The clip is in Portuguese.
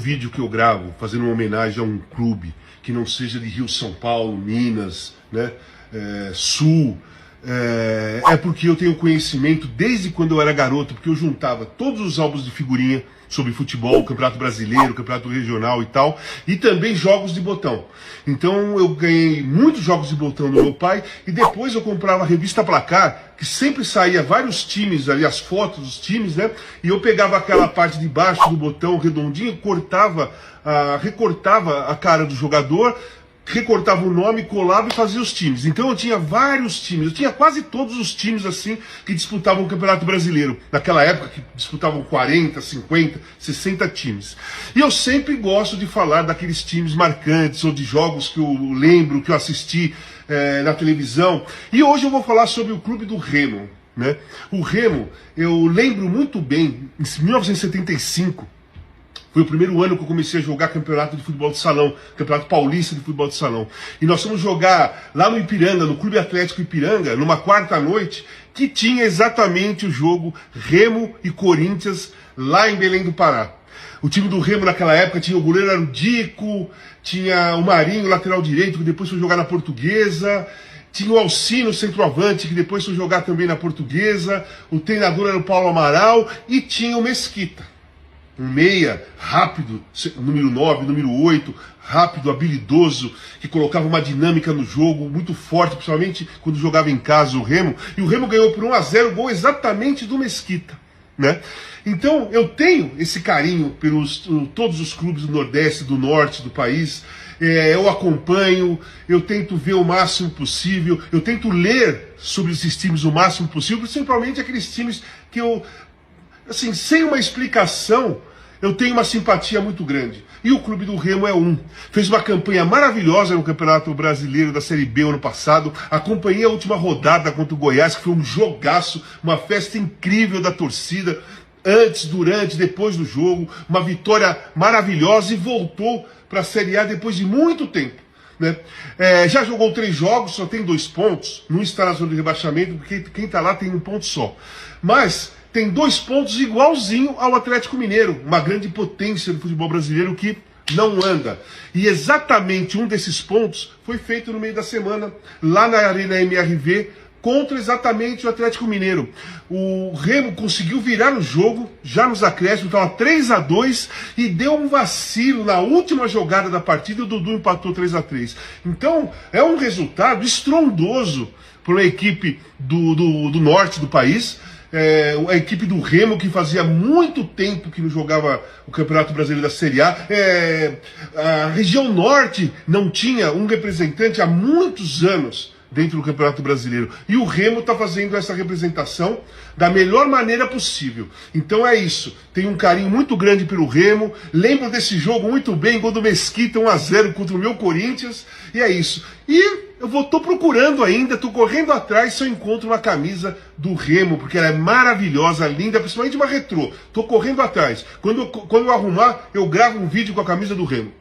Vídeo que eu gravo fazendo uma homenagem a um clube que não seja de Rio, São Paulo, Minas, né, Sul, é porque eu tenho conhecimento desde quando eu era garoto, porque eu juntava todos os álbuns de figurinha sobre futebol, Campeonato Brasileiro, Campeonato Regional e tal, e também jogos de botão. Então eu ganhei muitos jogos de botão do meu pai, e depois eu comprava a revista Placar, que sempre saía vários times ali, as fotos dos times, né? E eu pegava aquela parte de baixo do botão redondinho, recortava a cara do jogador, recortava o nome, colava e fazia os times. Então eu tinha vários times, eu tinha quase todos os times assim que disputavam o Campeonato Brasileiro. Naquela época que disputavam 40, 50, 60 times. E eu sempre gosto de falar daqueles times marcantes ou de jogos que eu lembro, que eu assisti na televisão. E hoje eu vou falar sobre o Clube do Remo, né? O Remo, eu lembro muito bem, em 1975, foi o primeiro ano que eu comecei a jogar campeonato de futebol de salão, campeonato paulista de futebol de salão. E nós fomos jogar lá no Ipiranga, no Clube Atlético Ipiranga, numa quarta-noite, que tinha exatamente o jogo Remo e Corinthians, lá em Belém do Pará. O time do Remo naquela época tinha o goleiro, era o Dico, tinha o Marinho, lateral direito, que depois foi jogar na Portuguesa, tinha o Alcino, centroavante, que depois foi jogar também na Portuguesa, o treinador era o Paulo Amaral, e tinha o Mesquita. Um meia rápido, número 9, número 8, rápido, habilidoso, que colocava uma dinâmica no jogo, muito forte, principalmente quando jogava em casa o Remo. E o Remo ganhou por 1-0, gol exatamente do Mesquita, né? Então eu tenho esse carinho pelos todos os clubes do Nordeste, do Norte do país. Eu acompanho, eu tento ver o máximo possível, eu tento ler sobre esses times o máximo possível, principalmente aqueles times que eu, assim, sem uma explicação, eu tenho uma simpatia muito grande. E o Clube do Remo é um. Fez uma campanha maravilhosa no Campeonato Brasileiro da Série B ano passado. Acompanhei a última rodada contra o Goiás, que foi um jogaço, uma festa incrível da torcida. Antes, durante, depois do jogo. Uma vitória maravilhosa e voltou para a Série A depois de muito tempo, né? Já jogou 3 jogos, só tem 2 pontos. Não está na zona de rebaixamento, porque quem está lá tem 1 ponto só. Mas tem 2 pontos igualzinho ao Atlético Mineiro, uma grande potência do futebol brasileiro que não anda. E exatamente um desses pontos foi feito no meio da semana, lá na Arena MRV, contra exatamente o Atlético Mineiro. O Remo conseguiu virar o jogo, já nos acréscimos, estava 3-2, e deu um vacilo na última jogada da partida, e o Dudu empatou 3-3. Então, é um resultado estrondoso para uma equipe do norte do país. A equipe do Remo, que fazia muito tempo que não jogava o Campeonato Brasileiro da Série A. A região norte não tinha um representante há muitos anos dentro do Campeonato Brasileiro. E o Remo está fazendo essa representação da melhor maneira possível. Então é isso. Tenho um carinho muito grande pelo Remo. Lembro desse jogo muito bem, gol do Mesquita, 1-0 contra o meu Corinthians. E é isso. E eu tô procurando ainda, tô correndo atrás se eu encontro uma camisa do Remo, porque ela é maravilhosa, linda, principalmente uma retrô. Tô correndo atrás. Quando eu arrumar, eu gravo um vídeo com a camisa do Remo.